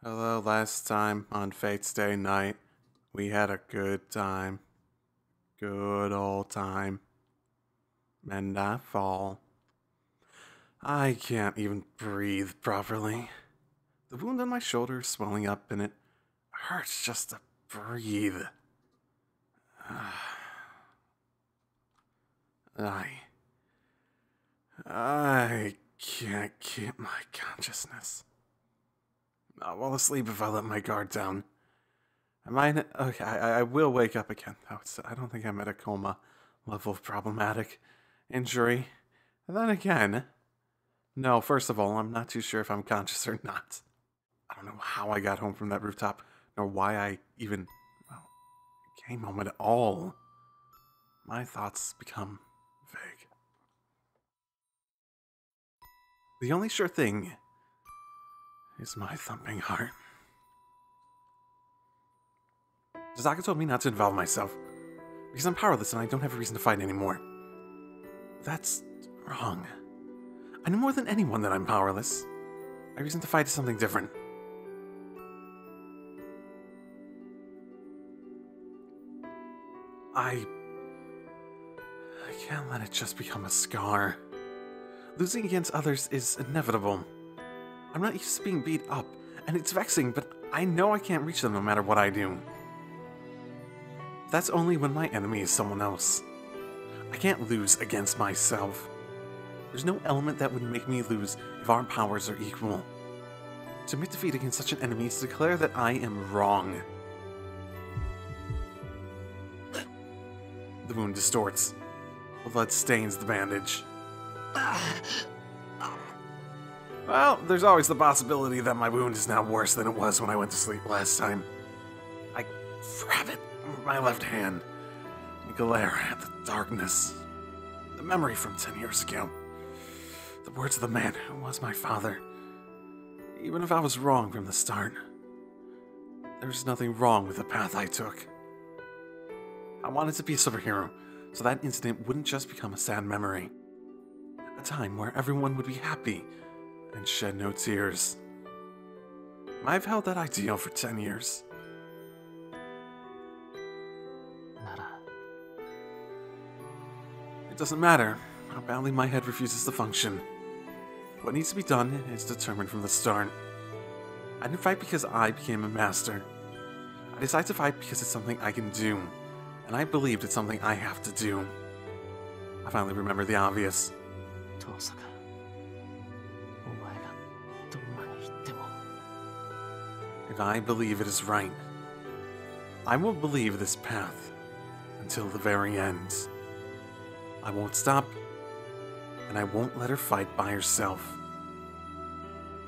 Hello, last time on Fate's Day night, we had a good time. Good old time. And I fall. I can't even breathe properly. The wound on my shoulder is swelling up and it hurts just to breathe. I can't keep my consciousness. I'll fall asleep if I let my guard down. Okay, I will wake up again. I don't think I'm at a coma level of problematic injury. And then again, no, first of all, I'm not too sure if I'm conscious or not. I don't know how I got home from that rooftop, nor why I even, came home at all. My thoughts become vague. The only sure thing is my thumping heart. Zaka told me not to involve myself, because I'm powerless and I don't have a reason to fight anymore. That's wrong. I know more than anyone that I'm powerless. My reason to fight is something different. I can't let it just become a scar. Losing against others is inevitable. I'm not used to being beat up, and it's vexing, but I know I can't reach them no matter what I do. That's only when my enemy is someone else. I can't lose against myself. There's no element that would make me lose if our powers are equal. To admit defeat against such an enemy is to declare that I am wrong. The wound distorts. Blood stains the bandage. Well, there's always the possibility that my wound is now worse than it was when I went to sleep last time. I grab it with my left hand and glare at the darkness. The memory from 10 years ago. The words of the man who was my father. Even if I was wrong from the start, there's nothing wrong with the path I took. I wanted to be a superhero, so that incident wouldn't just become a sad memory. A time where everyone would be happy and shed no tears. I've held that ideal for 10 years. It doesn't matter how badly my head refuses to function. What needs to be done is determined from the start. I didn't fight because I became a master. I decided to fight because it's something I can do, and I believed it's something I have to do. I finally remembered the obvious. If I believe it is right, I will believe this path until the very end. I won't stop, and I won't let her fight by herself.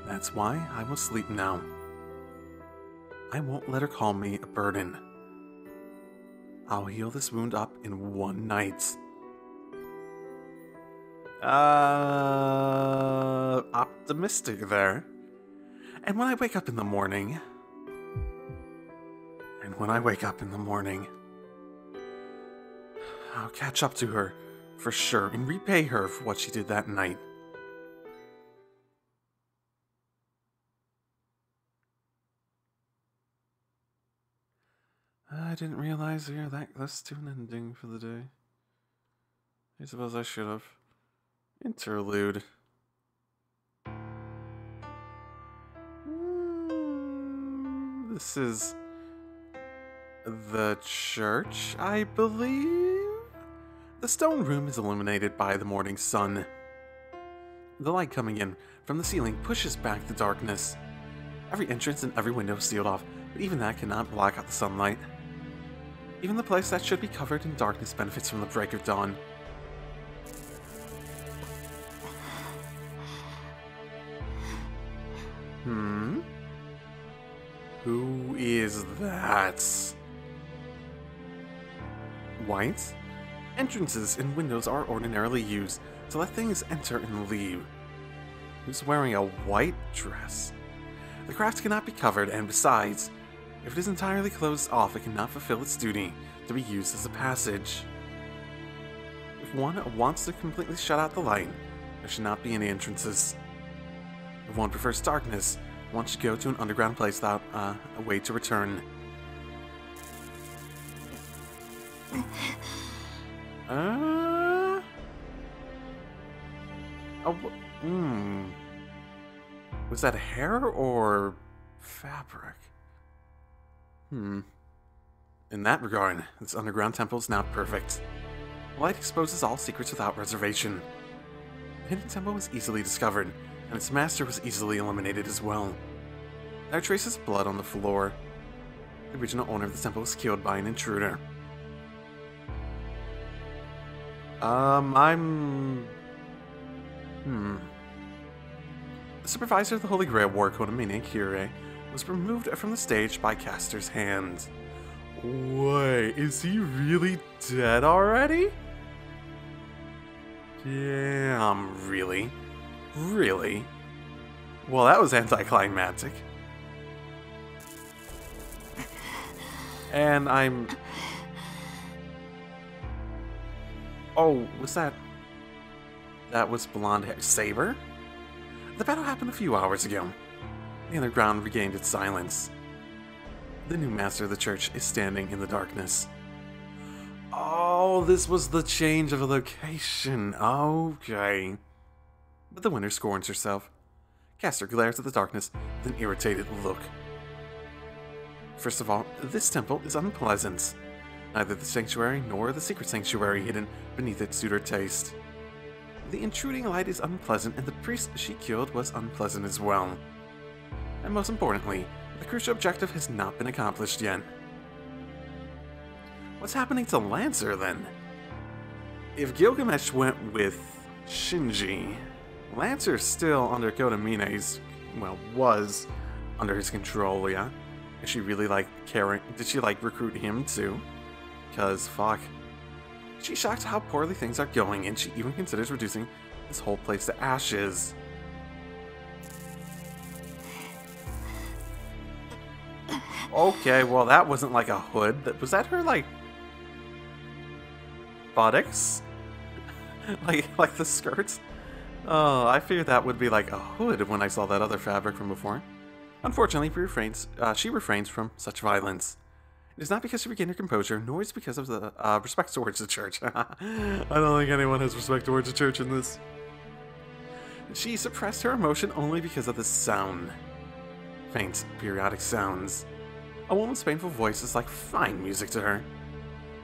That's why I will sleep now. I won't let her call me a burden. I'll heal this wound up in one night. Optimistic there. And when I wake up in the morning, I'll catch up to her for sure and repay her for what she did that night. I didn't realize we were that close to an ending for the day. I suppose I should have. Interlude. This is the church, I believe? The stone room is illuminated by the morning sun. The light coming in from the ceiling pushes back the darkness. Every entrance and every window is sealed off, but even that cannot block out the sunlight. Even the place that should be covered in darkness benefits from the break of dawn. Who is that? White? Entrances and windows are ordinarily used to let things enter and leave. Who's wearing a white dress? The crafts cannot be covered, and besides, If it is entirely closed off, it cannot fulfill its duty to be used as a passage. If one wants to completely shut out the light, there should not be any entrances. If one prefers darkness, one should go to an underground place without a way to return. Was that hair or fabric? In that regard, this underground temple is not perfect. The light exposes all secrets without reservation. The hidden temple was easily discovered, and its master was easily eliminated as well. There are traces of blood on the floor. The original owner of the temple was killed by an intruder. The supervisor of the Holy Grail War Konamine Kyrie was removed from the stage by Caster's hand. Wait, is he really dead already? Damn, really? Really? Well, that was anticlimactic. And I'm... Oh, was that... That was blonde hair. Saber? The battle happened a few hours ago. The underground regained its silence. The new master of the church is standing in the darkness. Oh, this was the change of a location. Okay. But the winner scorns herself. Caster glares at the darkness with an irritated look. First of all, this temple is unpleasant. Neither the sanctuary nor the secret sanctuary hidden beneath it suit her taste. The intruding light is unpleasant, and the priest she killed was unpleasant as well. And most importantly, the crucial objective has not been accomplished yet. What's happening to Lancer, then? If Gilgamesh went with Shinji, Lancer's still under Kodamine's, well, was under his control, yeah? Is she really, like, caring? Did she, like, recruit him, too? Because, fuck. She's shocked how poorly things are going, and she even considers reducing this whole place to ashes. Okay, well, that wasn't like a hood. Was that her, like, buttocks? like the skirts? Oh, I figured that would be like a hood when I saw that other fabric from before. Unfortunately, she refrains from such violence. It is not because she regained her composure, nor is it because of the respect towards the church. I don't think anyone has respect towards the church in this. She suppressed her emotion only because of the sound. Faint, periodic sounds. A woman's painful voice is like fine music to her.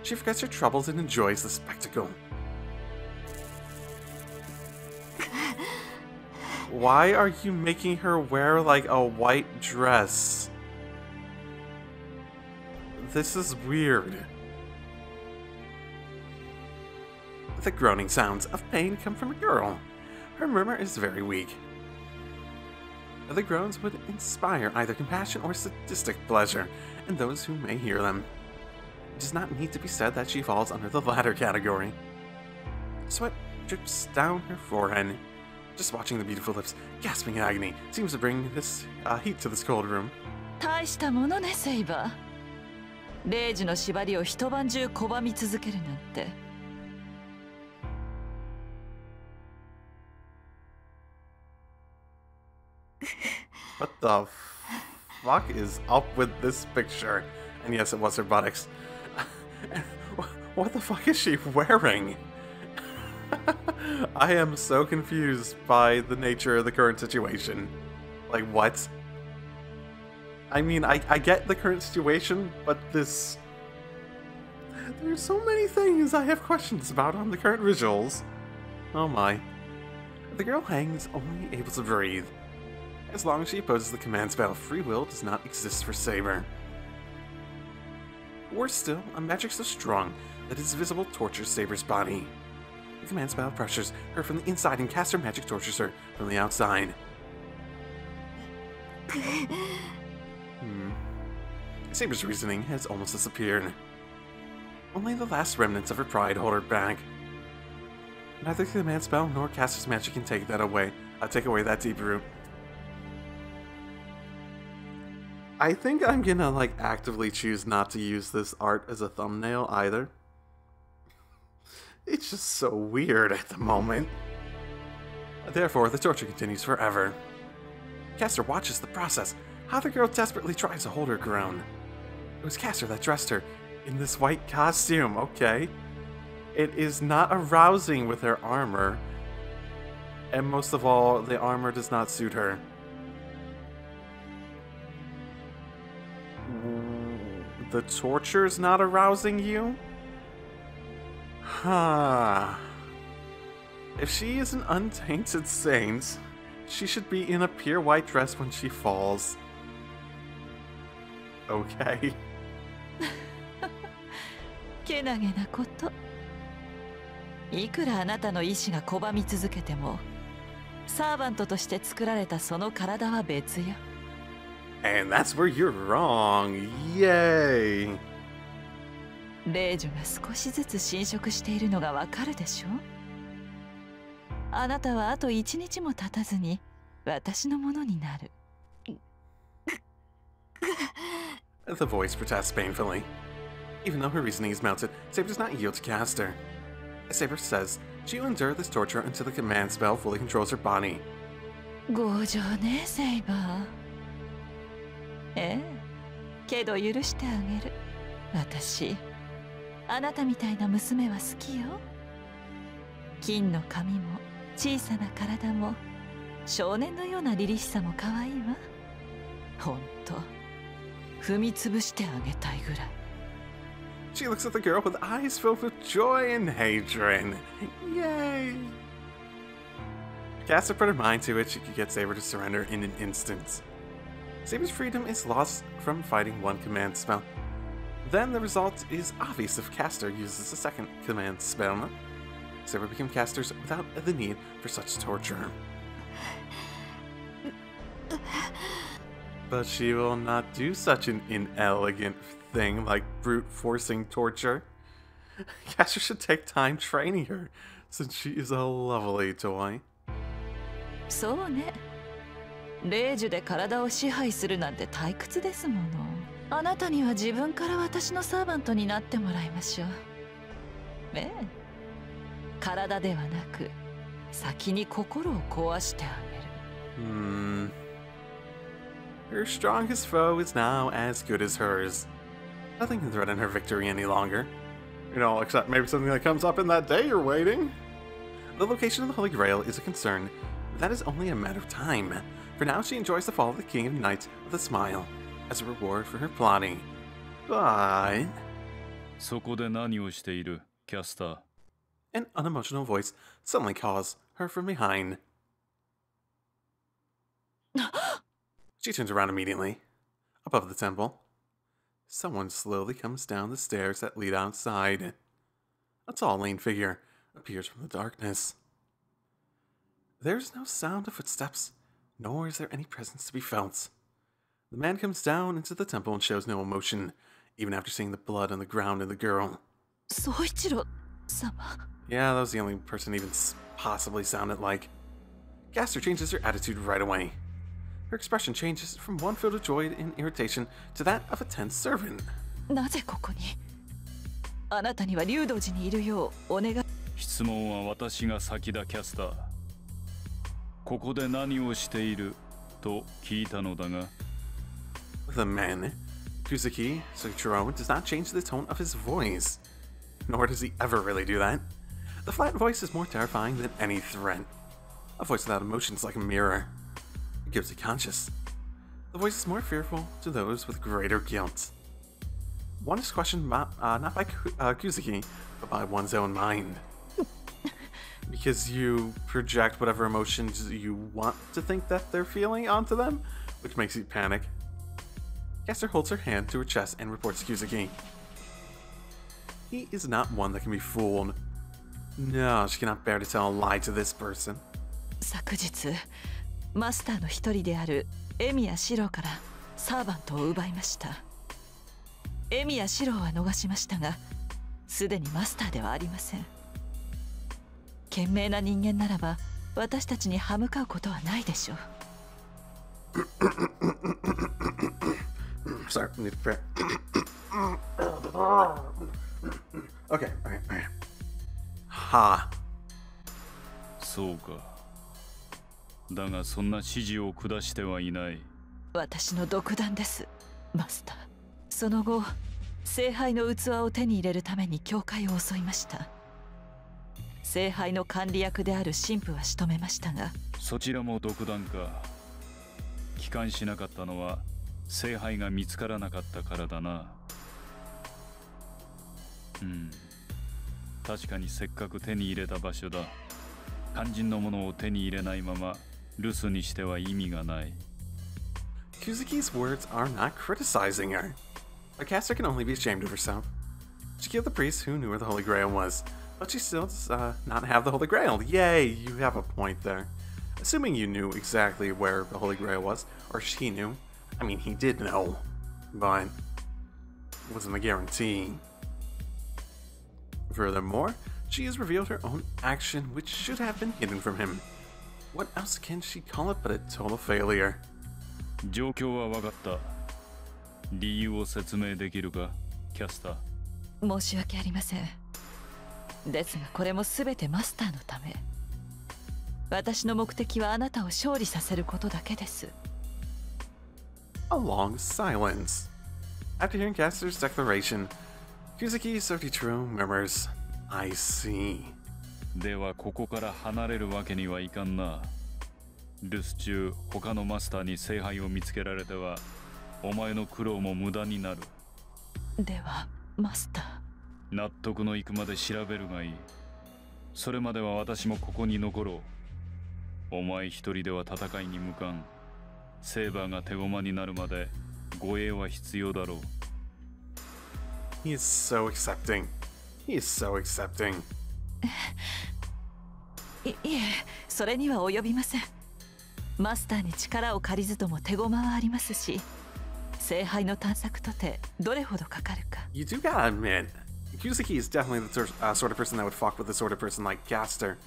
She forgets her troubles and enjoys the spectacle. Why are you making her wear like a white dress? This is weird. The groaning sounds of pain come from a girl. Her murmur is very weak. The groans would inspire either compassion or sadistic pleasure in those who may hear them. It does not need to be said that she falls under the latter category. Sweat drips down her forehead. Just watching the beautiful lips gasping in agony seems to bring this heat to this cold room. 大したものね、セイバー。0時の縛りを一晩中拒み続けるなんて。What the fuck is up with this picture? And yes, it was her buttocks. What the fuck is she wearing? I am so confused by the nature of the current situation. Like, what? I mean, I get the current situation, but this... There's so many things I have questions about on the current visuals. Oh my. The girl hangs, only able to breathe. As long as she opposes the command spell, free will does not exist for Saber. Worse still, a magic so strong that its visible tortures Saber's body. The command spell pressures her from the inside and caster magic tortures her from the outside. Saber's reasoning has almost disappeared. Only the last remnants of her pride hold her back. Neither the command spell nor caster's magic can take that away. Take away that deep root. I think I'm gonna like actively choose not to use this art as a thumbnail either. It's just so weird at the moment. Therefore, the torture continues forever. Castor watches the process, how the girl desperately tries to hold her ground. It was Castor that dressed her in this white costume, okay? It is not arousing with her armor. And most of all, the armor does not suit her. The torture's not arousing you? Huh. If she is an untainted saint, she should be in a pure white dress when she falls. Okay. けなげなこと。いくらあなたの意志が拒み続けても、サーバントとして作られたその体は別よ。And that's where you're wrong. Yay! 霊樹が少しずつ侵食しているのがわかるでしょ。あなたはあと一日も経たずに私のものになる。The voice protests painfully. Even though her reasoning is melted, Saber does not yield to Castor. As Saber says, she will endure this torture until the command spell fully controls her body. 強情ね、セイバー。ええ、けど許してあげる。私、あなたみたいな娘は好きよ。金の髪も小さな体も少年のような凛々しさも可愛いわ。ほんと、踏み潰してあげたいぐらい。She looks at the girl with eyes filled with joy and hatred. Yay! Castor put her mind to it, she could get Saber to surrender in an instant. Saber's freedom is lost from fighting one command spell. Then the result is obvious if Castor uses a second command spell. Saber became Castor's without the need for such torture. But she will not do such an inelegant thing like brute forcing torture. Castor should take time training her, since she is a lovely toy. そうね。霊樹で体を支配するなんて退屈ですもの。あなたには自分から私のサーバントになってもらいましょう。ええ。体ではなく、先に心を壊してあげる。Her strongest foe is now as good as hers. Nothing can threaten her victory any longer. You know, except maybe something that comes up in that day you're waiting. The location of the Holy Grail is a concern. That is only a matter of time. For now, she enjoys the fall of the King of Knights with a smile, as a reward for her plotting. But... そこで何をしている、キャスター? An unemotional voice suddenly calls her from behind. She turns around immediately. Above the temple, someone slowly comes down the stairs that lead outside. A tall, lean figure appears from the darkness. There is no sound of footsteps, nor is there any presence to be felt. The man comes down into the temple and shows no emotion, even after seeing the blood on the ground and the girl. Yeah, that was the only person even possibly sounded like. Castor changes her attitude right away. Her expression changes from one filled with joy and irritation to that of a tense servant. なぜここに？あなたには竜道寺にいるようお願い。質問は私が先だ、キャスター。ここで何をしていると聞いたのだが。The man, Kuzuki Soichiro, does not change the tone of his voice. Nor does he ever really do that. The flat voice is more terrifying than any threat. A voice without emotion is like a mirror. It gives you conscious. The voice is more fearful to those with greater guilt. One is questioned not by Kuzuki, but by one's own mind. Because you project whatever emotions you want to think that they're feeling onto them, which makes you panic. Castor holds her hand to her chest and reports to Kuzuki. He is not one that can be fooled. No, she cannot bear to tell a lie to this person. 昨日、マスターの一人であるエミヤシローからサーバントを奪いました。エミヤシローは逃しましたが、すでにマスターではありません。賢明な人間ならば、私たちに歯向かうことはないでしょう。Sorry, I need to prepare. Okay, alright. Ha. そうか。だがそんな指示を下してはいない。私の独断です、マスター。その後、聖杯の器を手に入れるために教会を襲いました。聖杯の管理役である神父は仕留めましたが、そちらも独断か。帰還しなかったのは聖杯が見つからなかったからだな。確かにせっかく手に入れた場所だ。肝心のものを手に入れないまま留守にしては意味がない。Kuzuki's words are not criticizing her. A caster can only be ashamed of herself. She killed the priest who knew where the Holy Grail was, but she still does not have the Holy Grail. Yay, you have a point there. Assuming you knew exactly where the Holy Grail was, or she knew. I mean, he did know, but it wasn't a guarantee. Furthermore, she has revealed her own action, which should have been hidden from him. What else can she call it but a total failure? 状況は分かった。理由を説明できるか、キャスター。申し訳ありません。ですがこれも全てマスターのため。私の目的はあなたを勝利させることだけです。A long silence. After hearing Caster's declaration, Kuzuki Sotichiro murmurs, I see. ではここから離れるわけにはいかんな。留守中、他のマスターに聖杯を見つけられては、お前の苦労も無駄になる。では、マスター。納得のいくまで調べるがいい。それまでは私もここに残ろう。お前一人では戦いに向かん。セーバーが手駒になるまで護衛は必要だろう。He is so accepting. He is so accepting. いえ、それには及びません。マスターに力を借りずとも手駒はありますし、聖杯の探索とてどれほどかかるか。You do gotta admit, Kuzuki is definitely the sort of person that would fuck with the sort of person like Caster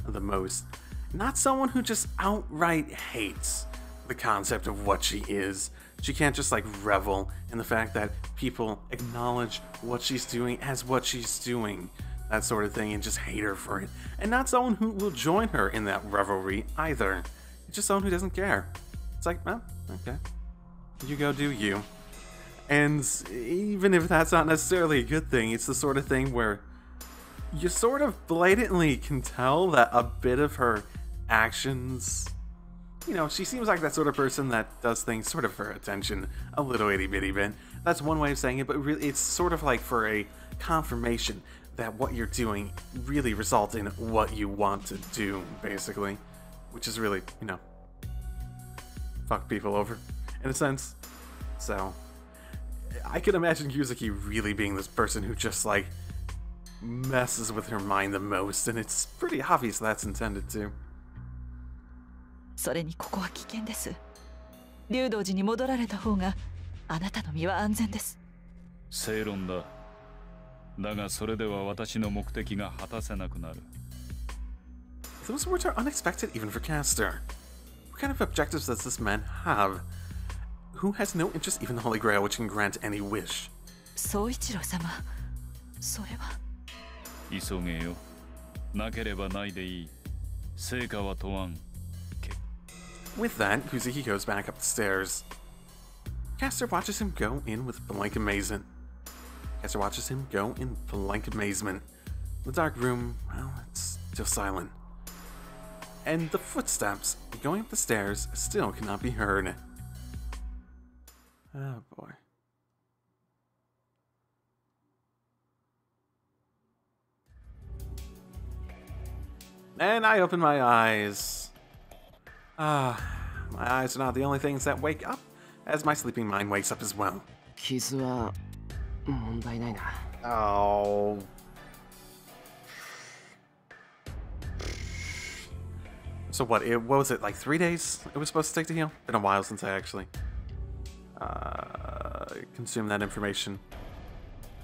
the most. Not someone who just outright hates the concept of what she is. She can't just like revel in the fact that people acknowledge what she's doing as what she's doing, that sort of thing, and just hate her for it. And not someone who will join her in that revelry either. It's just someone who doesn't care. It's like, well, okay. You go do you. And even if that's not necessarily a good thing, it's the sort of thing where you sort of blatantly can tell that a bit of her actions, you know, she seems like that sort of person that does things sort of for attention, a little itty-bitty bit. That's one way of saying it, but really it's sort of like for a confirmation that what you're doing really results in what you want to do, basically. Which is really, you know, fuck people over, in a sense. So, I could imagine Kuzuki really being this person who just, like, messes with her mind the most, and it's pretty obvious that's intended to. それにここは危険です。竜道寺に戻られた方があなたの身は安全です。正論だ。だがそれでは私の目的が果たせなくなる。Those words are unexpected even for Caster. What kind of objectives does this man have? Who has no interest even in the Holy Grail which can grant any wish? 宗一郎様、それは。急げよ。なければないでいい。成果は問わん。With that, Kuzuki goes back up the stairs. Caster watches him go in with blank amazement. Caster watches him go in blank amazement. The dark room, well, it's still silent. And the footsteps going up the stairs still cannot be heard. Oh boy. And I open my eyes. My eyes are not the only things that wake up, as my sleeping mind wakes up as well. 傷は問題ないな。Oh. So what was it, like 3 days it was supposed to take to heal? Been a while since I actually consumed that information.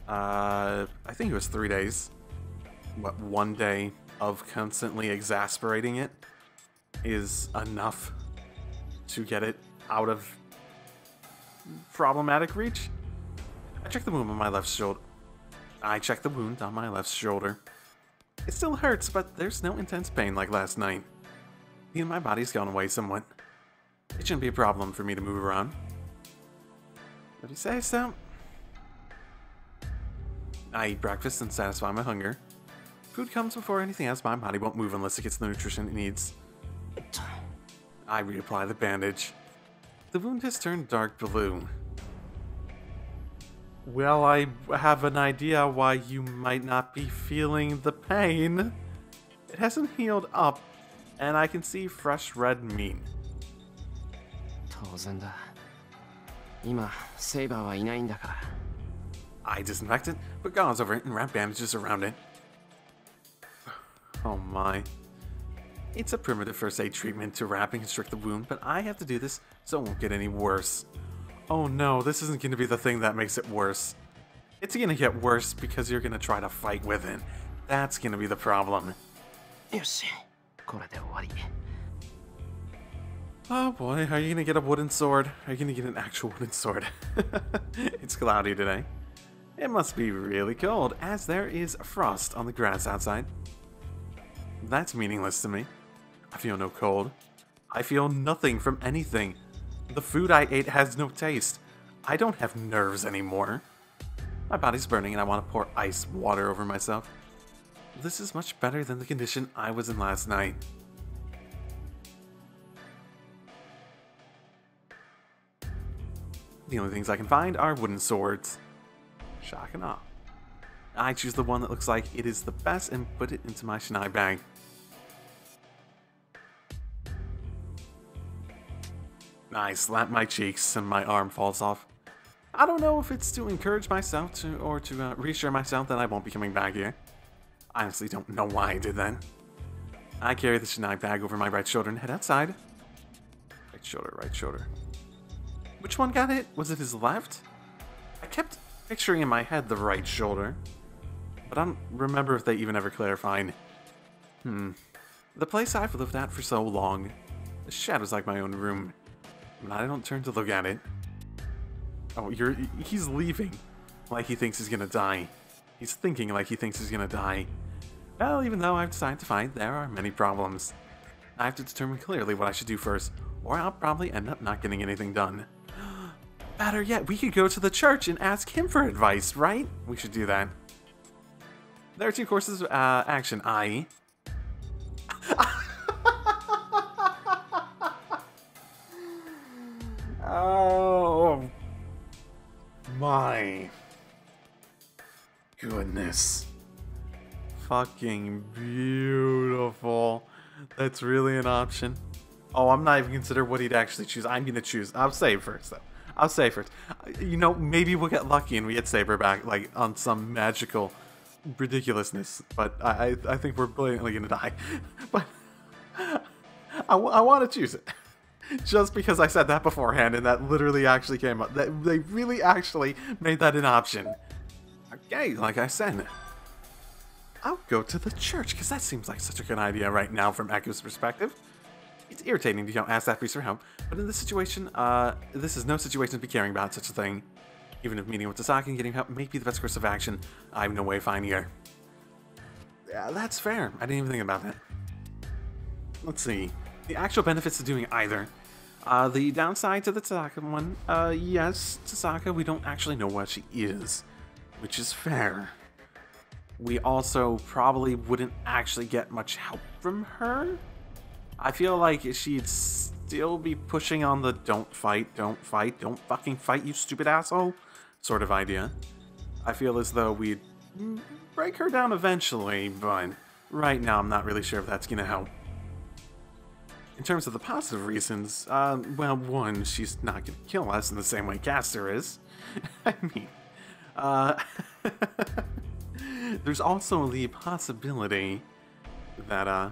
I think it was 3 days. What, 1 day of constantly exasperating it is enough to get it out of problematic reach. I checked the wound on my left shoulder. It still hurts, but there's no intense pain like last night. Pain in my body's gone away somewhat. It shouldn't be a problem for me to move around. If you say so. I eat breakfast and satisfy my hunger. Food comes before anything else. My body won't move unless it gets the nutrition it needs. I reapply the bandage. The wound has turned dark blue. Well, I have an idea why you might not be feeling the pain. It hasn't healed up, and I can see fresh red meat. 当然だ。今、セイバーはいないんだから。I disinfect it, put gauze over it, and wrap bandages around it. Oh my. It's a primitive first aid treatment to wrap and constrict the wound, but I have to do this so it won't get any worse. Oh no, this isn't going to be the thing that makes it worse. It's going to get worse because you're going to try to fight with it. That's going to be the problem. よし、これで終わり。 Oh boy, are you going to get a wooden sword? Are you going to get an actual wooden sword? It's cloudy today. It must be really cold, as there is frost on the grass outside. That's meaningless to me. I feel no cold. I feel nothing from anything. The food I ate has no taste. I don't have nerves anymore. My body's burning and I want to pour ice water over myself. This is much better than the condition I was in last night. The only things I can find are wooden swords. Shock and awe. I choose the one that looks like it is the best and put it into my Shinai bag. I slap my cheeks and my arm falls off. I don't know if it's to encourage myself or to reassure myself that I won't be coming back here. I honestly don't know why I did that. I carry the Shinai bag over my right shoulder and head outside. Right shoulder, right shoulder. Which one got hit? Was it his left? I kept picturing in my head the right shoulder, but I don't remember if they even ever clarified. The place I've lived at for so long. The shadow's like my own room, but I don't turn to look at it. Oh, he's leaving like he thinks he's gonna die. He's thinking like he thinks he's gonna die. Well, even though I've decided to fight, there are many problems. I have to determine clearly what I should do first, or I'll probably end up not getting anything done. Better yet, we could go to the church and ask him for advice, right? We should do that. There are two courses of action, i.e. Oh my goodness. Fucking beautiful. That's really an option. Oh, I'm not even considering what he'd actually choose. I'm gonna choose. I'll save first, though. I'll say first. You know, maybe we'll get lucky and we get Saber back, like, on some magical ridiculousness. But I think we're blatantly gonna die. But I want to choose it. Just because I said that beforehand and that literally actually came up. They really actually made that an option. Okay, like I said. I'll go to the church, because that seems like such a good idea right now from Eku's perspective. It's irritating to ask that priest for help, but in this situation, this is no situation to be caring about such a thing. Even if meeting with Tasaka and getting help may be the best course of action, I have no way of finding her. Yeah, that's fair. I didn't even think about that. Let's see. The actual benefits to doing either. The downside to the Tasaka one, yes, Tasaka, we don't actually know what she is, which is fair. We also probably wouldn't actually get much help from her. I feel like she'd still be pushing on the don't fight, don't fucking fight, you stupid asshole sort of idea. I feel as though we'd break her down eventually, but right now I'm not really sure if that's gonna help. In terms of the positive reasons, well, one, she's not gonna kill us in the same way Caster is. I mean, there's also the possibility that,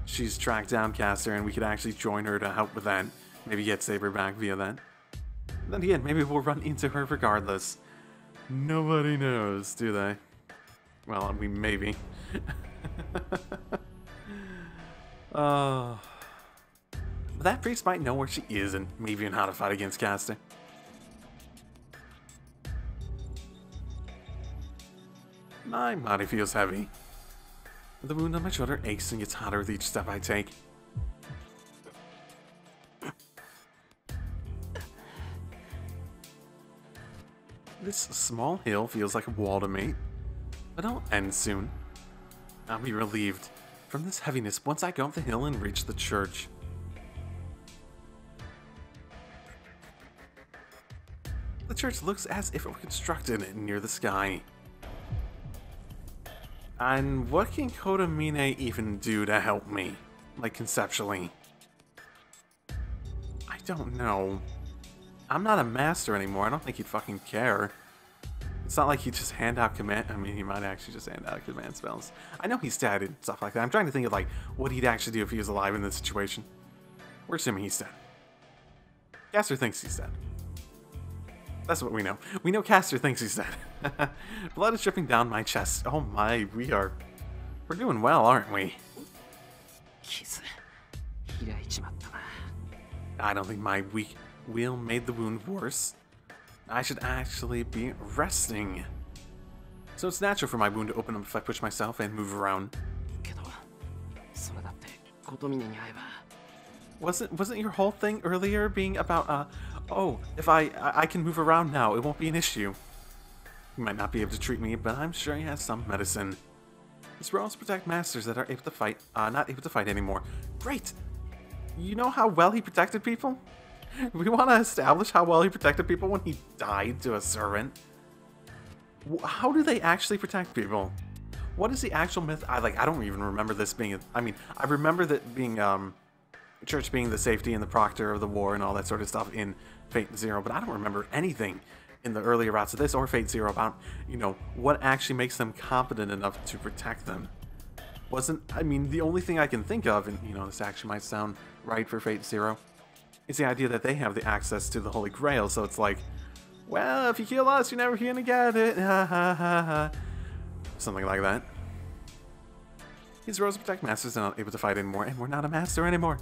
she's tracked down Caster and we could actually join her to help with that. Maybe get Saber back via that. Then again, maybe we'll run into her regardless. Nobody knows, do they? Well, I mean, maybe. that priest might know where she is and maybe even how to fight against Caster. My body feels heavy. The wound on my shoulder aches and gets hotter with each step I take. This small hill feels like a wall to me, but it'll end soon. I'll be relieved from this heaviness once I go up the hill and reach the church. The church looks as if it were constructed near the sky. And what can Kodamine even do to help me? Like, conceptually? I don't know. I'm not a master anymore. I don't think he'd fucking care. It's not like he'd just hand out command. I mean, he might actually just hand out command spells. I know he's dead and stuff like that. I'm trying to think of, like, what he'd actually do if he was alive in this situation. We're assuming he's dead. Caster thinks he's dead. That's what we know. We know Caster thinks he's dead. Blood is dripping down my chest. Oh my, we're doing well, aren't we? I don't think my weak will made the wound worse. I should actually be resting. So it's natural for my wound to open up if I push myself and move around. Wasn't your whole thing earlier being about, oh, if I can move around now, it won't be an issue. He might not be able to treat me, but I'm sure he has some medicine. His roles protect masters that are able to fight, not able to fight anymore. Great! You know how well he protected people? We want to establish how well he protected people when he died to a servant. How do they actually protect people? What is the actual myth? I don't even remember this being. I mean, I remember that being church being the safety and the proctor of the war and all that sort of stuff in Fate Zero, but I don't remember anything in the earlier routes of this or Fate Zero about, you know, what actually makes them competent enough to protect them. I mean, the only thing I can think of, and you know, this actually might sound right for Fate Zero, is the idea that they have the access to the Holy Grail, so it's like, well, if you kill us, you're never gonna get it, ha ha ha ha. Something like that. His roles protect masters are not able to fight anymore, and we're not a master anymore.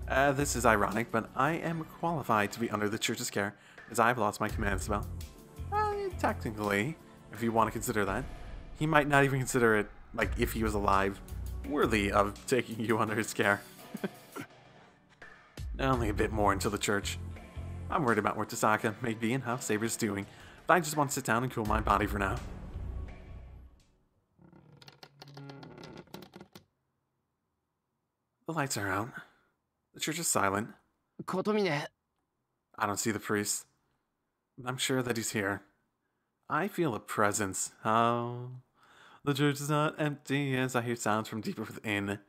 This is ironic, but I am qualified to be under the church's care, as I've lost my command spell. Technically, if you want to consider that, he might not even consider it, like, if he was alive, worthy of taking you under his care. Only a bit more until the church. I'm worried about where Tasaka may be and how Saber's doing, but I just want to sit down and cool my body for now. The lights are out. The church is silent. I don't see the priest, but I'm sure that he's here. I feel a presence. Oh, the church is not empty as I hear sounds from deeper within.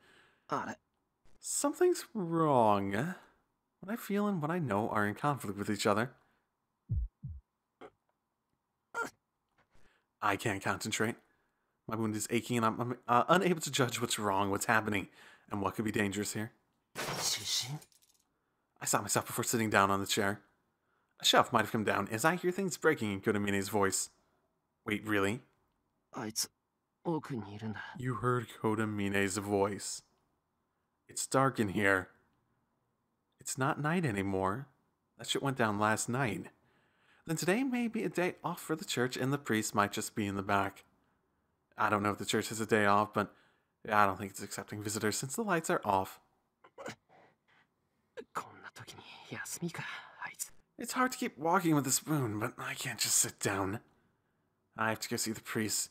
Something's wrong. What I feel and what I know are in conflict with each other. I can't concentrate. My wound is aching and I'm unable to judge what's wrong, what's happening, and what could be dangerous here. I stopped myself before sitting down on the chair. A shelf might have come down as I hear things breaking in Kodamine's voice. Wait, really? You heard Kodamine's voice. It's dark in here. It's not night anymore. That shit went down last night. Then today may be a day off for the church and the priest might just be in the back. I don't know if the church has a day off, but I don't think it's accepting visitors since the lights are off. It's hard to keep walking with this wound, but I can't just sit down. I have to go see the priest,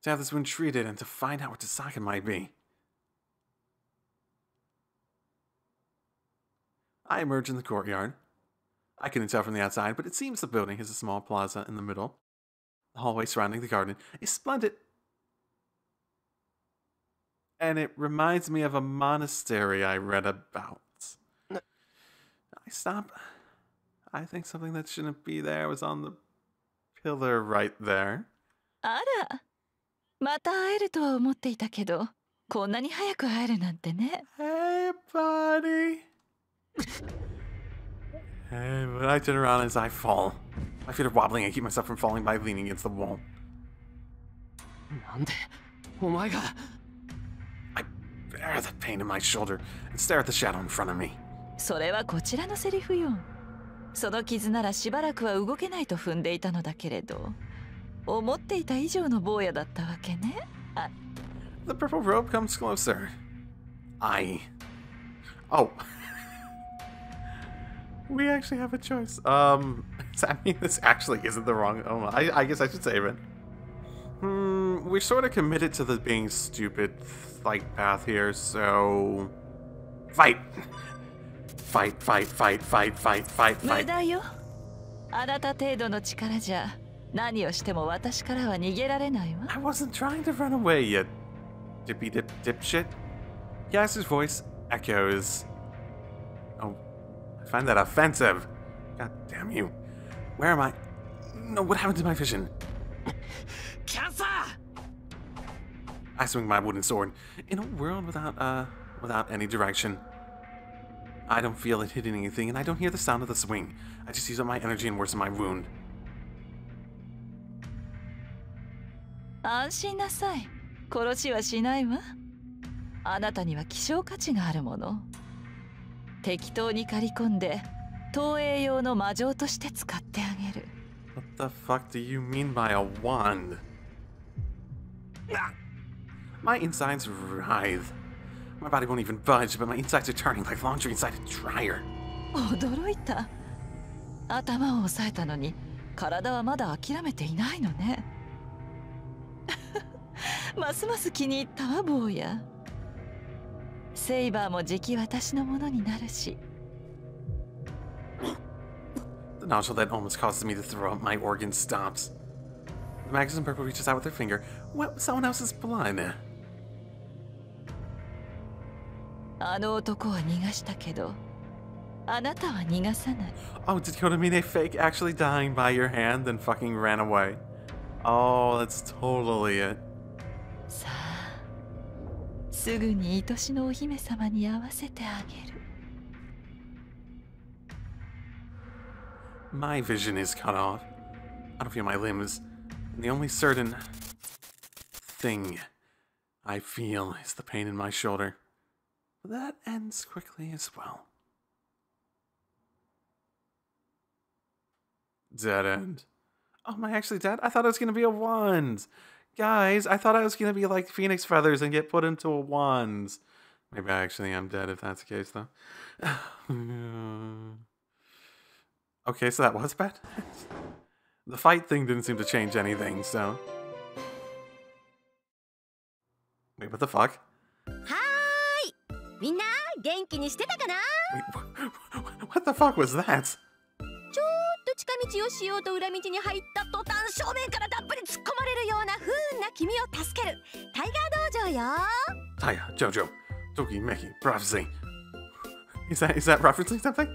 to have this wound treated and to find out what Tasaka might be. I emerge in the courtyard. I couldn't tell from the outside, but it seems the building has a small plaza in the middle. The hallway surrounding the garden is splendid. And it reminds me of a monastery I read about. I stop. I think something that shouldn't be there was on the pillar right there. あら、また会えるとは思っていたけど、こんなに早く会えるなんてね。Hey, buddy. Hey, but I turn around as I fall. My feet are wobbling. I keep myself from falling by leaning against the wall. I bear the pain in my shoulder and stare at the shadow in front of me. それはこちらのセリフよ。その傷ならしばらくは動けないと踏んでいたのだけれど、思っていた以上の坊やだったわけね。The purple robe comes closer. Oh. We actually have a choice. Does that mean this actually isn't the wrong... Oh, I guess I should save it. We're sort of committed to the being stupid, like, path here, so... Fight! Fight. 無駄よ。あなた程度の力じゃ何をしても私からは逃げられないわ。I wasn't trying to run away, you dipshit. Yas's voice echoes. Oh, I find that offensive. God damn you. Where am I? No, what happened to my vision? Cancer! I swing my wooden sword. In a world without any direction. I don't feel it hitting anything, and I don't hear the sound of the swing. I just use up my energy and worsen my wound. 安心なさい。殺しはしないわ。あなたには希少価値があるもの。適当に刈り込んで投影用の魔杖として使ってあげる。What the fuck do you mean by a wand? My insides writhe. My body won't even budge, but my insides are turning like laundry inside a dryer. 驚いた。頭を押さえたのに体はまだ諦めていないのね。ますます気に入ったわ、坊や。セイバーもじき私のものになるし。The nausea that almost causes me to throw up my organ stops. The magazine purple reaches out with her finger. What was someone else's blood? あの男は逃がしたけど、あなたは逃がさない。Oh, did Kodamine fake actually dying by your hand and fucking ran away? Oh, that's totally it. さあ、すぐに愛しのお姫様に会わせてあげる。My vision is cut off. I don't feel my limbs. And the only certain thing I feel is the pain in my shoulder. But that ends quickly as well. Dead end. Oh, am I actually dead? I thought it was going to be a wand. Guys, I thought I was going to be like phoenix feathers and get put into a wand. Maybe I actually am dead if that's the case, though. Okay, so that was bad. The fight thing didn't seem to change anything, so... Wait, what the fuck? Hi! みんな元気にしてたかな? Wait, what the fuck was that? ちょっと近道をしようと裏道に入った途端正面からたっぷり突っ込まれるような不運な君を助けるタイガー道場よ。Taya, Jojo, Toki, Meki, Prophecy. Is that referencing something?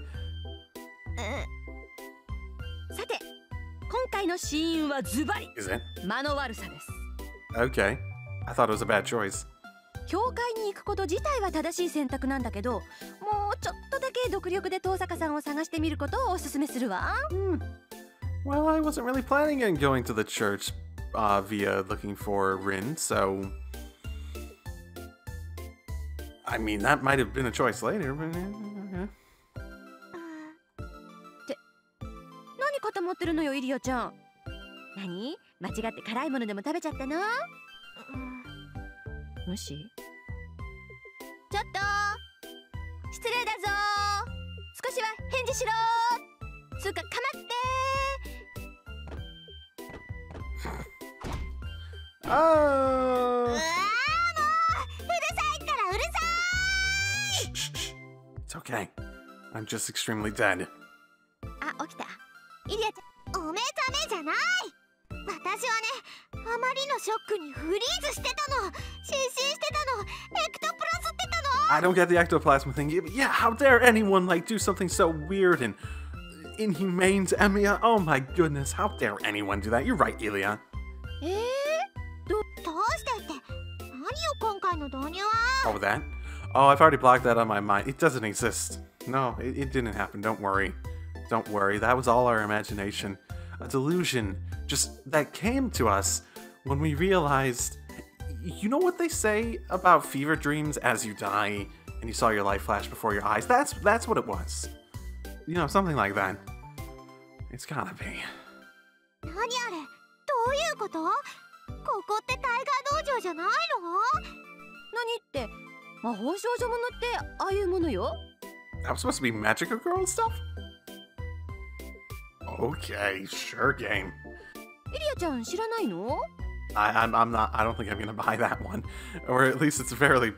さて、今回の死因はズバリ Is it? 間の悪さです。 Okay. I thought it was a bad choice. 教会に行くこと自体は正しい選択なんだけど、もうちょっとだけ独力で遠坂さんを探してみることをおすすめするわ。Well, I wasn't really planning on going to the church via looking for Rin, so... I mean, that might have been a choice later, but... って何固まってるのよ、イリアちゃん。何？間違って辛いものでも食べちゃったの？無視？ちょっと失礼だぞ。少しは返事しろ。つうかかまって。Oh! うわーもううるさいからうるさい。 It's okay. I'm just extremely dead. あ、起きた。イリアちゃん、お目覚めじゃない。私はね、あまりのショックにフリーズしてたの。失神してたの。エクトプラスってたの。 I don't get the ectoplasm thing. Yeah, how dare anyone like do something so weird and inhumane to Emiya? Oh my goodness, how dare anyone do that? You're right, Ilya. どうしてって何よ今回の導入は。 Oh, that? Oh, I've already blocked that on my mind. It doesn't exist. No, it didn't happen. Don't worry. Don't worry. That was all our imagination. A delusion just that came to us when we realized... You know what they say about fever dreams? As you die, and you saw your life flash before your eyes. That's what it was. You know, something like that. It's gotta be. 何あれ、どういうこと？ここってタイガー道場じゃないの？何って魔法少女ものってああいうものよ。 That was supposed to be magical girl and stuff? Okay, sure game. イリアちゃん知らないの？ I'm not, I don't think I'm gonna buy that one. Or at least it's very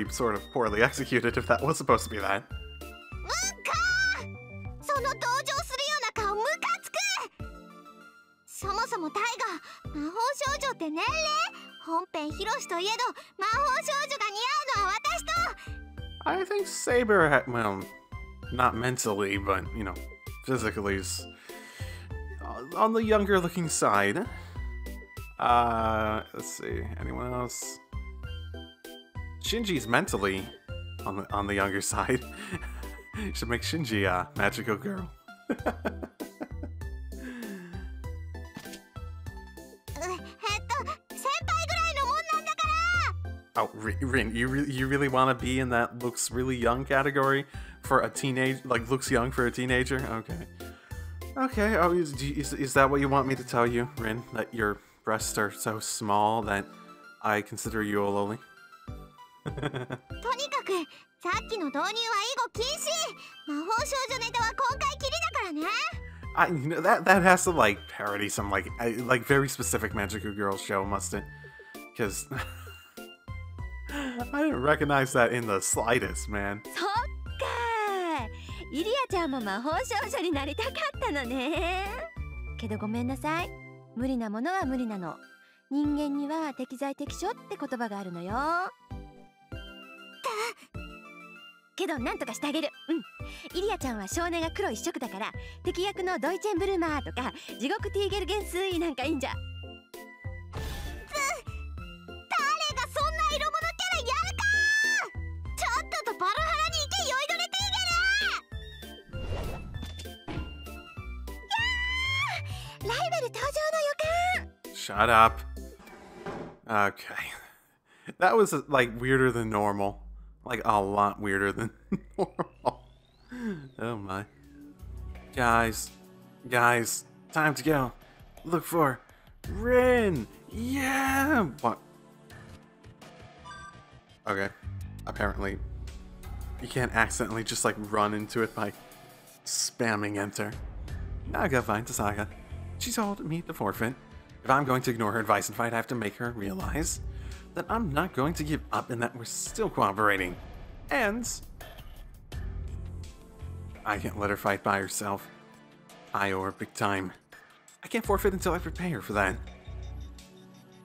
sort of poorly executed if that was supposed to be that. ムカー！その同情するような顔ムカつく！そもそもタイガー、魔法少女って年齢？本編ヒロシといえど魔法少女が似合うのは私と！ I think Saber had, well, not mentally, but, you know, physically is on the younger looking side. Let's see, anyone else? Shinji's mentally on the younger side. You should make Shinji a magical girl. Oh, Rin, you really want to be in that looks really young category for a teenage, like looks young for a teenager? Okay. Okay, oh, is that what you want me to tell you, Rin? That your breasts are so small that I consider you a loli? とにかくさっきの導入は以後禁止。魔法少女ネタは今回きりだからね。You know, that has to like parody some like very specific magical girl show, must it? Because I didn't recognize that in the slightest, man. そっかー、イリアちゃんも魔法少女になりたかったのね。けどごめんなさい。無理なものは無理なの。人間には適材適所って言葉があるのよ。けどなんとかしてあげる。イリアちゃんは少年が黒一色だから敵役のドイチェンブルマーとか地獄ティーゲルゲンスイなんかいいんじゃ。誰がそんな色物キャラやるか！ちょっととバラハラに行け、酔いどれティーゲル！やー！ライバル登場の予感！ Shut up. Okay. That was like weirder than normal. Like a lot weirder than normal. Oh my. Guys, time to go. Look for Rin! Yeah! What? Okay. Apparently, you can't accidentally just like run into it by spamming enter. Now I gotta find Tasaka. She told me to forfeit. If I'm going to ignore her advice and fight, I have to make her realize that I'm not going to give up and that we're still cooperating. And I can't let her fight by herself. I owe her big time. I can't forfeit until I prepare her for that.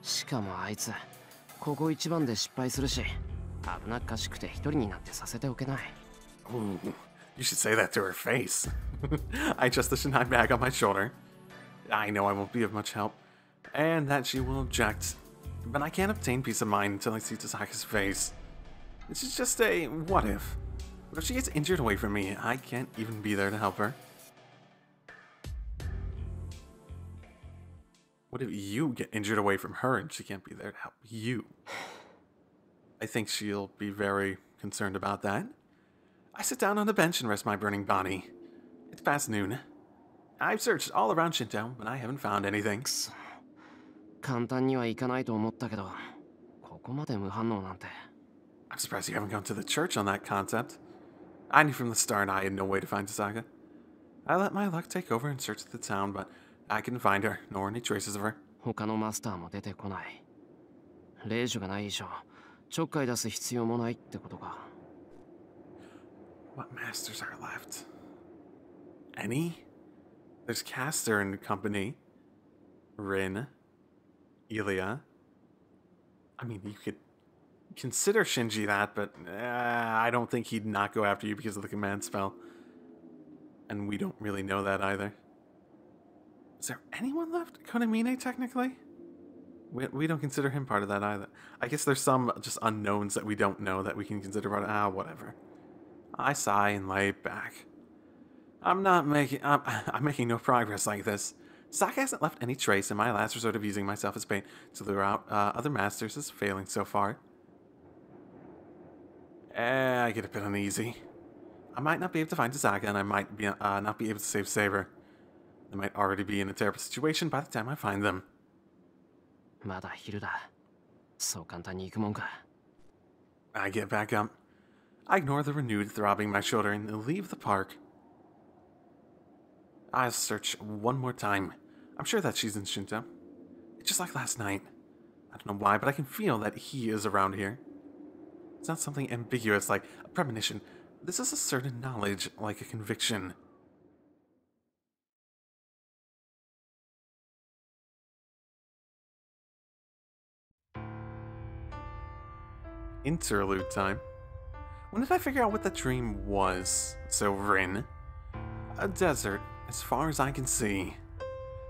しかもあいつここ一番で失敗するし危なっかしくて一人になってさせておけない。 Ooh, you should say that to her face. I trust the Shinai bag on my shoulder. I know I won't be of much help, and that she will object. But I can't obtain peace of mind until I see Tasaka's face. This is just a what if. What if she gets injured away from me? I can't even be there to help her. What if you get injured away from her and she can't be there to help you? I think she'll be very concerned about that. I sit down on the bench and rest my burning body. It's past noon. I've searched all around Shinto, but I haven't found anything. 簡単にはいかないと思ったけど、ここまで無反応なんて。I'm surprised you haven't gone to the church on that concept. I knew from the start I had no way to find Tasaka. I let my luck take over and searched the town, but I couldn't find her, nor any traces of her. 他のマスターも出てこない。令状がない以上、ちょっかい出す必要もないってことか。What masters are left? Any? There's Caster and company. Rin. Ilya. I mean, you could consider Shinji that, but I don't think he'd not go after you because of the command spell. And we don't really know that either. Is there anyone left? Konamine, technically? We don't consider him part of that either. I guess there's some just unknowns that we don't know that we can consider part of. Whatever. I sigh and lay back. I'm making no progress like this. Saka hasn't left any trace, and my last resort of using myself as bait to lure out other masters is failing so far. I get a bit uneasy. I might not be able to find Zaga, and I might be not be able to save Saber. They might already be in a terrible situation by the time I find them. まだ昼だ。そう簡単に行くもんか。I get back up. I ignore the renewed throbbing in my shoulder and leave the park. I search one more time. I'm sure that she's in Shinto. It's just like last night. I don't know why, but I can feel that he is around here. It's not something ambiguous like a premonition. This is a certain knowledge, like a conviction. Interlude time. When did I figure out what the dream was? So, Rin. A desert, as far as I can see.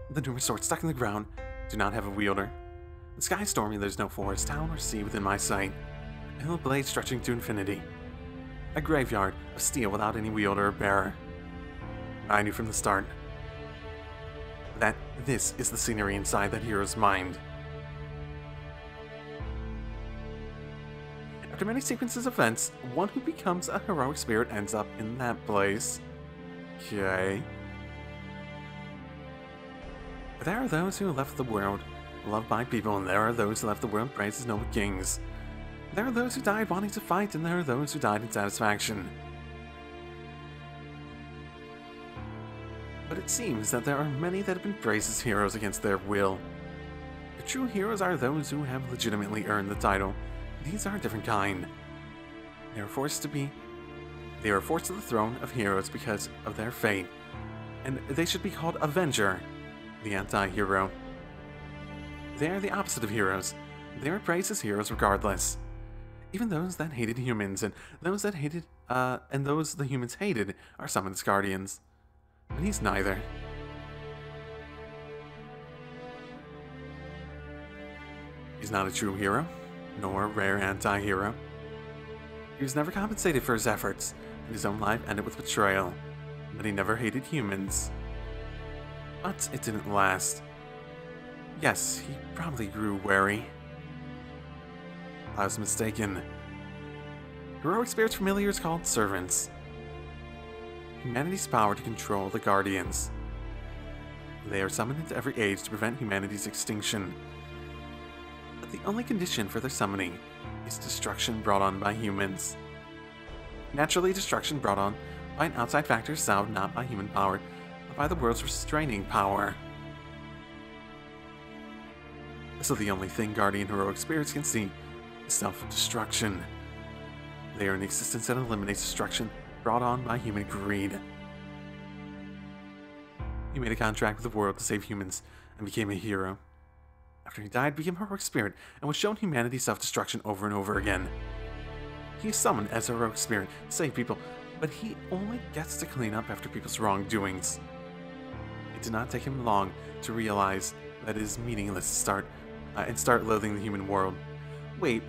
The numerous swords stuck in the ground do not have a wielder. The sky is stormy, there's no forest, town, or sea within my sight. A hill blade stretching to infinity. A graveyard of steel without any wielder or bearer. I knew from the start that this is the scenery inside that hero's mind. After many sequences of events, one who becomes a heroic spirit ends up in that place. Okay. There are those who left the world loved by people, and there are those who left the world praised as noble kings. There are those who died wanting to fight, and there are those who died in satisfaction. But it seems that there are many that have been praised as heroes against their will. The true heroes are those who have legitimately earned the title. These are a different kind. They are forced to the throne of heroes because of their fate, and they should be called Avenger, the anti-hero. They are the opposite of heroes. They are praised as heroes regardless. Even those that hated humans and those that hated, and those the humans hated are summoned as guardians. But he's neither. He's not a true hero, nor a rare anti-hero. He was never compensated for his efforts, and his own life ended with betrayal. But he never hated humans. But it didn't last. Yes, he probably grew wary. I was mistaken. Heroic spirits familiars called servants. Humanity's power to control the guardians. They are summoned into every age to prevent humanity's extinction. But the only condition for their summoning is destruction brought on by humans. Naturally, destruction brought on by an outside factor solved not by human power, but by the world's restraining power. So the only thing guardian heroic spirits can see is self-destruction. They are an existence that eliminates destruction brought on by human greed. He made a contract with the world to save humans and became a hero. After he died, became a heroic spirit and was shown humanity's self-destruction over and over again. He is summoned as a heroic spirit to save people, but he only gets to clean up after people's wrongdoings. It did not take him long to realize that it is meaningless to start loathing the human world. Wait.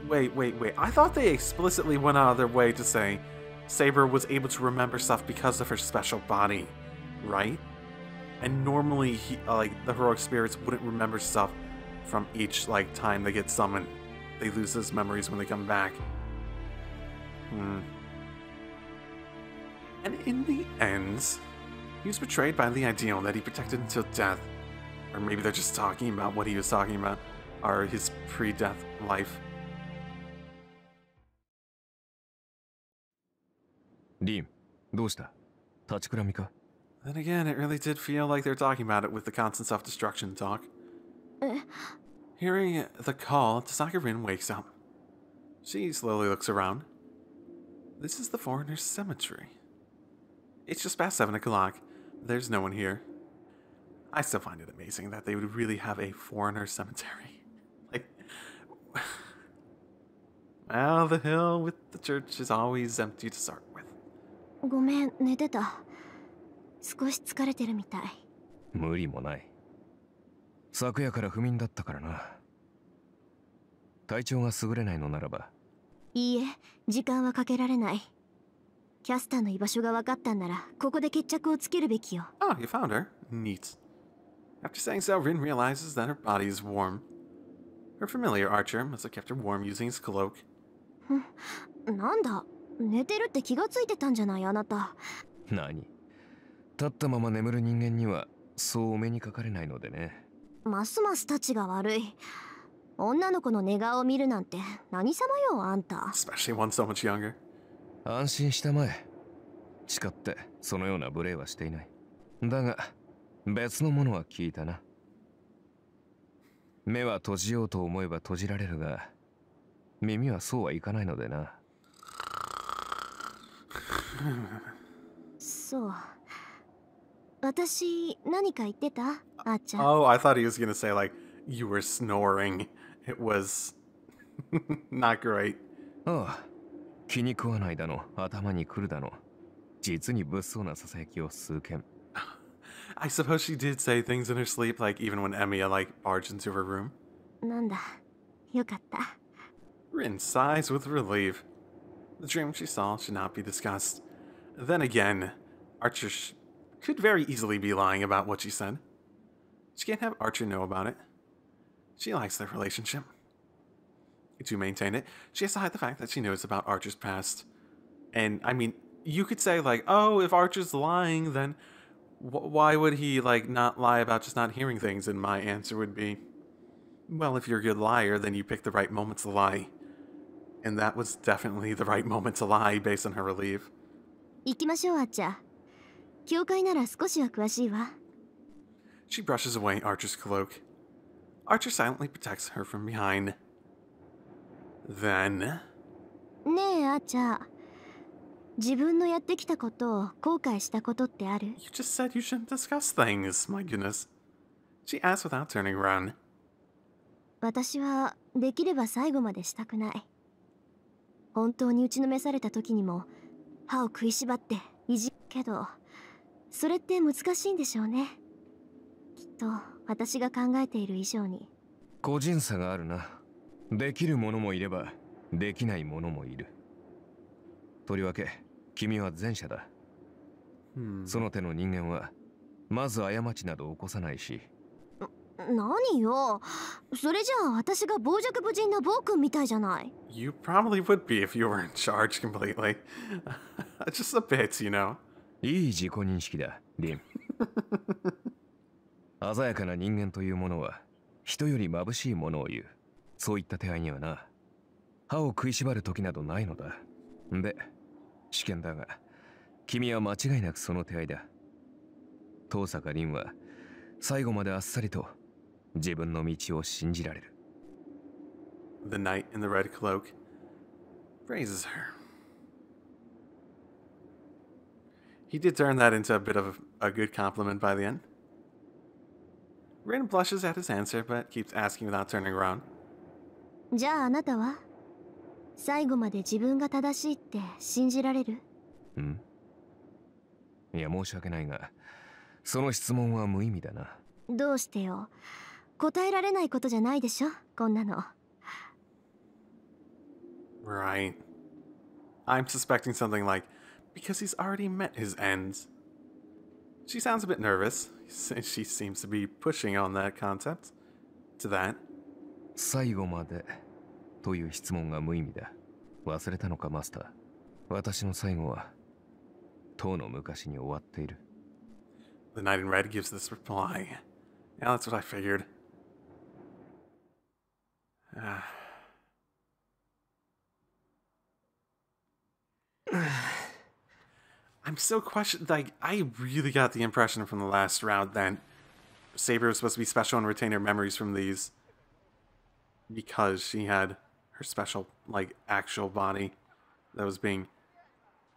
I thought they explicitly went out of their way to say Saber was able to remember stuff because of her special body, right? And normally, the heroic spirits wouldn't remember stuff from each, time they get summoned. They lose those memories when they come back. And in the end, he was betrayed by the ideal that he protected until death. Or maybe they're just talking about what he was talking about, or his pre-death life. Rin, どうした?立ちくらみか? Then again, it really did feel like they're talking about it with the constant self-destruction talk. Hearing the call, Tasaka Rin wakes up. She slowly looks around. This is the foreigner's cemetery. It's just past 7 o'clock. There's no one here. I still find it amazing that they would really have a foreigner cemetery. Well, the hill with the church is always empty to start with. ごめん、寝てた。少し疲れてるみたい。無理もない。昨夜から不眠だったからな。体調が優れないのならば。いいえ、時間はかけられない。キャスターの居場所が分かったんなら、ここで決着をつけるべきよ。Oh, you found her. Neat. After saying so, Rin realizes that her body is warm. Her familiar Archer must have kept her warm using his cloak. なんだ、寝てるって気がついてたんじゃないあなた。何？立ったまま眠る人間にはそうお目にかかれないのでね。ますますたちが悪い。女の子の寝顔を見るなんて何様よあんた。 Especially one so much younger. 安心したまえ。誓ってそのような無礼はしていない。だが別のものは聞いたな。目は閉じようと思えば閉じられるが、耳はそうはいかないのでな。そう。私何か言ってたあーちゃん。 Oh, I thought he was gonna say, like, you were snoring. It was not great. ああ、気に食わないだの、頭にくるだの。実に物騒なささやきを数件。I suppose she did say things in her sleep, like even when Emiya, like, barged into her room. なんだ、よかった。 Rin sighs with relief. The dream she saw should not be discussed. Then again, Archer could very easily be lying about what she said. She can't have Archer know about it. She likes their relationship. To maintain it, she has to hide the fact that she knows about Archer's past. And, I mean, you could say, like, oh, if Archer's lying, then why would he, like, not lie about just not hearing things? And my answer would be, well, if you're a good liar, then you pick the right moment to lie. And that was definitely the right moment to lie based on her relief. 行きましょうあーちゃん。教会なら少しは詳しいわ。 She brushes away Archer's cloak. Archer silently protects her from behind. Then... ねえあーちゃん。自分のやってきたことを後悔したことってある？ You just said you shouldn't discuss things, my goodness. She asked without turning around. 私はできれば最後までしたくない。本当に打ちのめされた時にも歯を食いしばっていじるけど、それって難しいんでしょうね。きっと私が考えている以上に。個人差があるな。できる者もいればできない者もいる。とりわけ君は前者だ。その手の人間はまず過ちなど起こさないし。何よ、それじゃあ私が傍若無人な暴君みたいじゃない。 You probably would be if you were in charge completely. Just a bit, you know. いい自己認識だ、リン。鮮やかな人間というものは人より眩しいものを言う。そういった手合いにはな、歯を食いしばる時などないのだ。で、試験だが、君は間違いなくその手合いだ。遠坂凛は最後まであっさりと自分の道を信じられる。The knight in the red cloak praises her. He did turn that into a bit of a good compliment by the end. Rin blushes at his answer, but keeps asking without turning around. じゃああなたは最後まで自分が正しいって信じられる？ん？いや申し訳ないが、その質問は無意味だな。どうしてよ。答えられないことじゃないでしょ、こんなの。Right. I'm suspecting something like, because he's already met his ends. She sounds a bit nervous. She seems to be pushing on that concept. To that. 最後までという質問が無意味だ。忘れたのかマスター。私の最後はとうの昔に終わっている。The knight in red gives this reply. Yeah, that's what I figured. I'm so like, I really got the impression from the last round that Saber was supposed to be special and retain her memories from these because she had her special, like, actual body that was being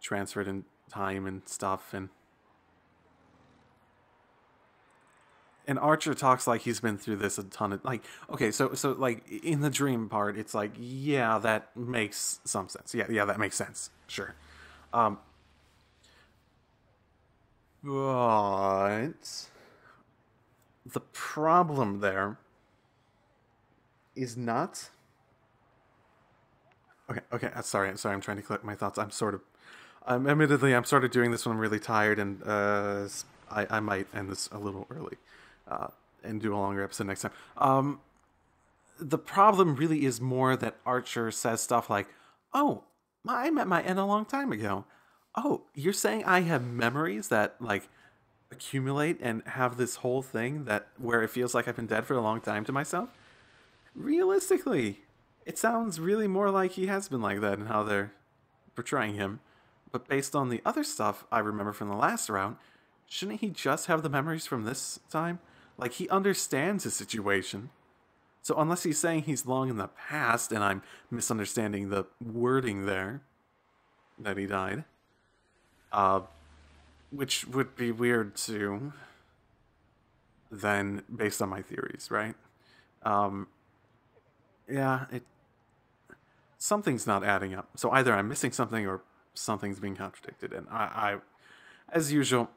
transferred in time and stuff. And Archer talks like he's been through this a ton of, like, okay, so like in the dream part, it's like, yeah, that makes some sense. Yeah, that makes sense. Sure. But the problem there is not. Okay. Sorry. I'm trying to collect my thoughts. I'm sort of doing this when I'm really tired, and I might end this a little early. And do a longer episode next time. The problem really is more that Archer says stuff like, oh, I met my end a long time ago. Oh, you're saying I have memories that, like, accumulate and have this whole thing that where it feels like I've been dead for a long time to myself? Realistically, it sounds really more like he has been like that and how they're portraying him. But based on the other stuff I remember from the last round, shouldn't he just have the memories from this time? Like, he understands his situation. So unless he's saying he's long in the past and I'm misunderstanding the wording there, that he died, which would be weird too, then based on my theories, right? Yeah, something's not adding up. So either I'm missing something or something's being contradicted. And I as usual,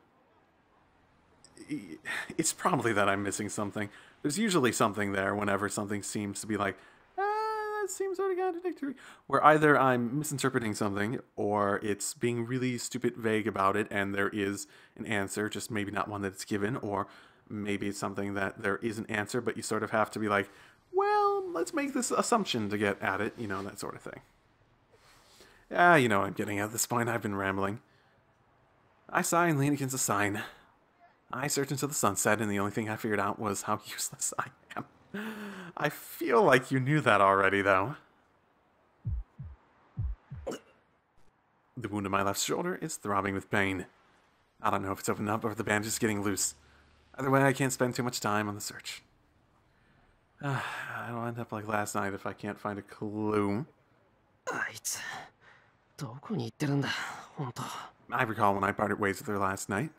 it's probably that I'm missing something. There's usually something there whenever something seems to be like, that seems sort of contradictory. Where either I'm misinterpreting something or it's being really stupid vague about it and there is an answer, just maybe not one that it's given, or maybe it's something that there is an answer, but you sort of have to be like, well, let's make this assumption to get at it, you know, that sort of thing. Yeah, you know what I'm getting at this point. I've been rambling. I sigh and lean against a sign. I searched into the sunset, and the only thing I figured out was how useless I am. I feel like you knew that already, though. The wound in my left shoulder is throbbing with pain. I don't know if it's opened up or if the bandage is getting loose. Either way, I can't spend too much time on the search. I don't end up like last night if I can't find a clue. I recall when I parted ways with her last night.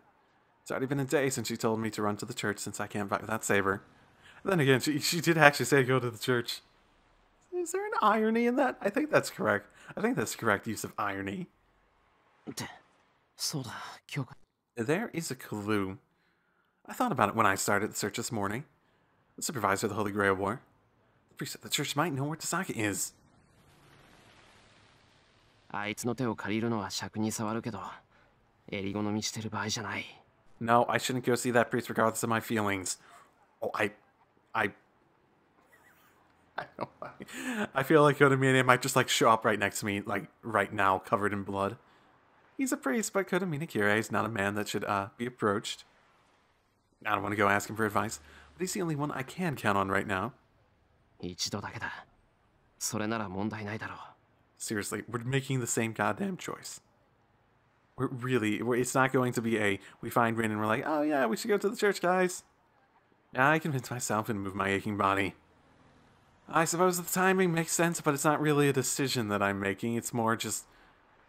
It's already been a day since she told me to run to the church since I can't fight without Saber. And then again, she did actually say go to the church. Is there an irony in that? I think that's correct. I think that's correct use of irony. There is a clue. I thought about it when I started the search this morning. The supervisor of the Holy Grail War. The priest at the church might know where Tasaka is. No, I shouldn't go see that priest regardless of my feelings. Oh, I don't know. I feel like Kodamine might just like show up right next to me, like right now, covered in blood. He's a priest, but Kodamine Kira is not a man that should be approached. I don't want to go ask him for advice, but he's the only one I can count on right now. Seriously, we're making the same goddamn choice. It's not going to be we find Rin and we're like, oh yeah, we should go to the church, guys. Yeah, I convinced myself and moved my aching body. I suppose the timing makes sense, but it's not really a decision that I'm making. It's more just,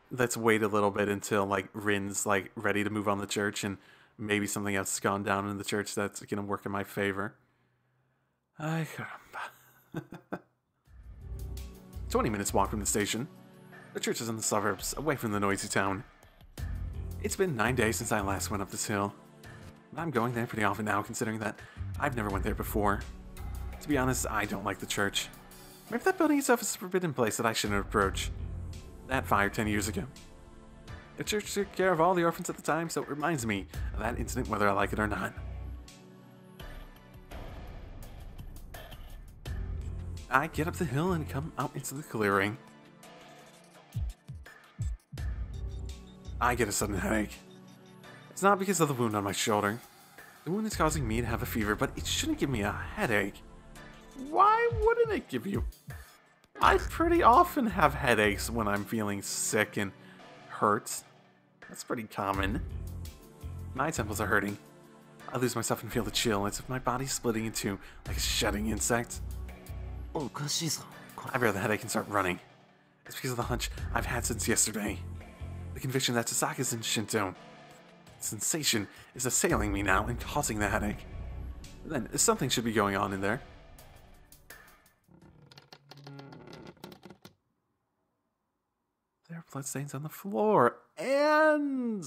let's wait a little bit until, like, Rin's, like, ready to move on the church and maybe something else has gone down in the church that's going to work in my favor. Ay, caramba. 20 minutes walk from the station. The church is in the suburbs, away from the noisy town. It's been 9 days since I last went up this hill. I'm going there pretty often now, considering that I've never went there before. To be honest, I don't like the church. Maybe that building itself is a forbidden place that I shouldn't approach. That fire 10 years ago. The church took care of all the orphans at the time, so it reminds me of that incident whether I like it or not. I get up the hill and come out into the clearing. I get a sudden headache. It's not because of the wound on my shoulder. The wound is causing me to have a fever, but it shouldn't give me a headache. Why wouldn't it give you? I pretty often have headaches when I'm feeling sick and hurt. That's pretty common. My temples are hurting. I lose myself and feel the chill. It's if my body's splitting in two like a shedding insect. I bear the headache and start running. It's because of the hunch I've had since yesterday. The conviction that Tasaka's in Shinto. The sensation is assailing me now and causing the headache. Then something should be going on in there. There are bloodstains on the floor. And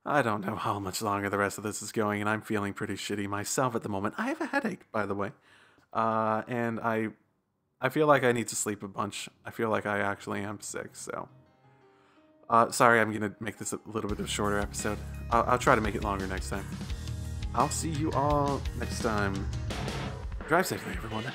I don't know how much longer the rest of this is going, and I'm feeling pretty shitty myself at the moment. I have a headache, by the way. And I feel like I need to sleep a bunch. I feel like I actually am sick, so... sorry, I'm gonna make this a little bit of a shorter episode. I'll try to make it longer next time. I'll see you all next time. Drive safely, everyone.